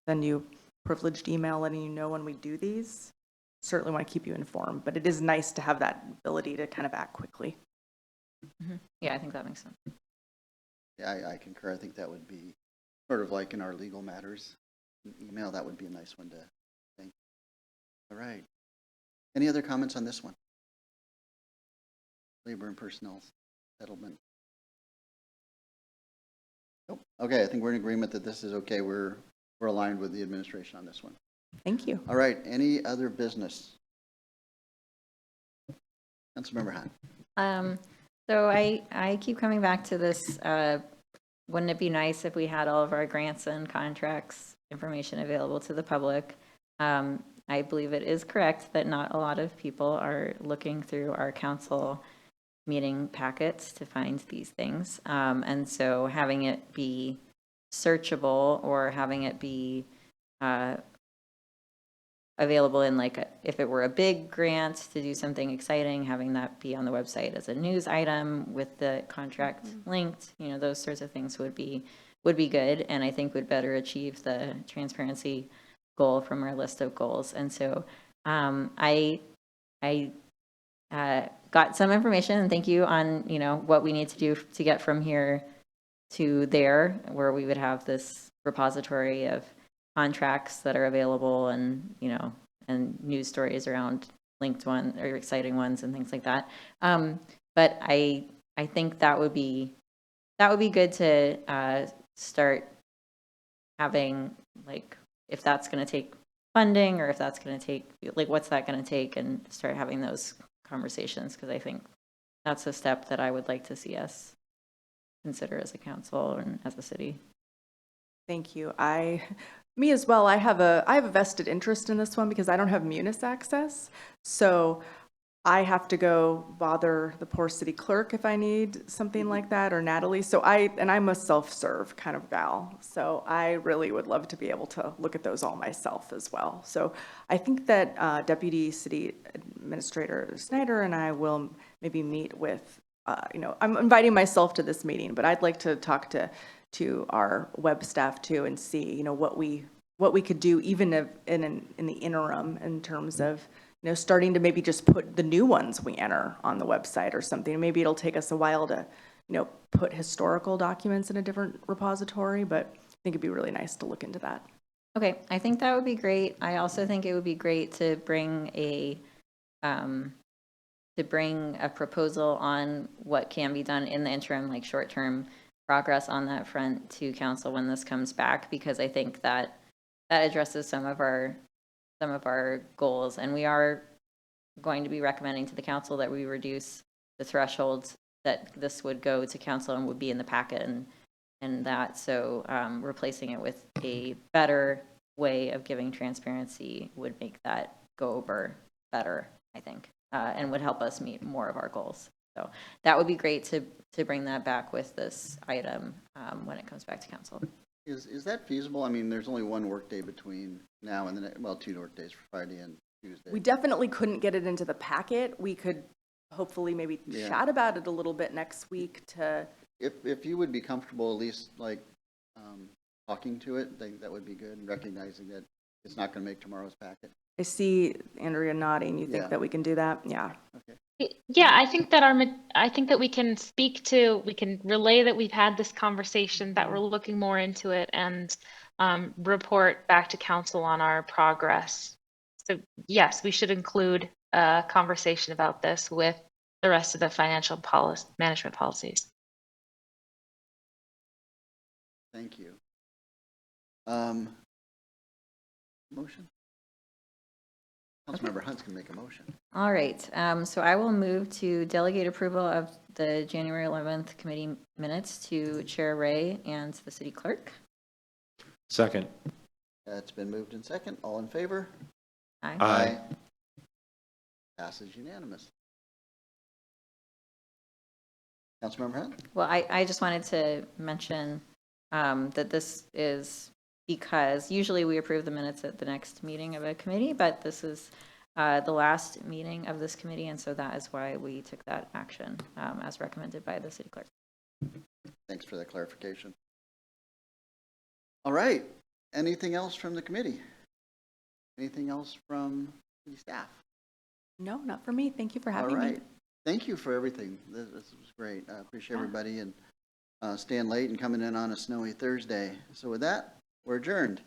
send you privileged email letting you know when we do these. Certainly want to keep you informed, but it is nice to have that ability to kind of act quickly. Yeah, I think that makes sense. Yeah, I concur. I think that would be sort of like in our legal matters email. That would be a nice one to think. All right. Any other comments on this one? Labor and personnel settlement. Nope. Okay, I think we're in agreement that this is okay. We're aligned with the administration on this one. Thank you. All right. Any other business? Councilmember Hunt. So I keep coming back to this. Wouldn't it be nice if we had all of our grants and contracts information available to the public? I believe it is correct that not a lot of people are looking through our council meeting packets to find these things. And so having it be searchable or having it be available in if it were a big grant to do something exciting, having that be on the website as a news item with the contract linked, those sorts of things would be good, and I think would better achieve the transparency goal from our list of goals. And so I got some information, and thank you on what we need to do to get from here to there, where we would have this repository of contracts that are available, and and news stories around linked one or exciting ones and things like that. But I think that would be good to start having, if that's going to take funding, or if that's going to take what's that going to take, and start having those conversations, because I think that's a step that I would like to see us consider as a council and as a city. Thank you. Me as well. I have a vested interest in this one because I don't have Munis access. So I have to go bother the poor city clerk if I need something like that, or Natalie. So I'm a self-serve kind of gal. So I really would love to be able to look at those all myself as well. So I think that Deputy City Administrator Snyder and I will maybe meet with, I'm inviting myself to this meeting, but I'd like to talk to our web staff too, and see, what we could do even in the interim, in terms of, starting to maybe just put the new ones we enter on the website or something. Maybe it'll take us a while to, put historical documents in a different repository, but I think it'd be really nice to look into that. Okay, I think that would be great. I also think it would be great to bring a proposal on what can be done in the interim, short-term progress on that front, to council when this comes back, because I think that addresses some of our goals, and we are going to be recommending to the council that we reduce the thresholds that this would go to council and would be in the packet, and that, so replacing it with a better way of giving transparency would make that go over better, I think, and would help us meet more of our goals. So that would be great to bring that back with this item when it comes back to council. Is that feasible? I mean, there's only one workday between now and the 2 workdays for Friday and Tuesday. We definitely couldn't get it into the packet. We could hopefully maybe chat about it a little bit next week to. If you would be comfortable, at least talking to it, that would be good, and recognizing that it's not going to make tomorrow's packet. I see Andrea nodding. You think that we can do that? Yeah. Okay. Yeah, I think that we can relay that we've had this conversation, that we're looking more into it, and report back to council on our progress. So yes, we should include a conversation about this with the rest of the financial management policies. Thank you. Motion? Councilmember Hunt's can make a motion. All right, so I will move to delegate approval of the January 11th committee minutes to Chair Ray and the city clerk. Second. It's been moved in second. All in favor? Aye. Aye. Passes unanimous. Councilmember Hunt? Well, I just wanted to mention that this is because usually we approve the minutes at the next meeting of a committee, but this is the last meeting of this committee, and so that is why we took that action as recommended by the city clerk. Thanks for that clarification. All right. Anything else from the committee? Anything else from city staff? No, not for me. Thank you for having All right. me. Thank you for everything. This was great. I appreciate everybody and staying late and coming in on a snowy Thursday. So with that, we're adjourned.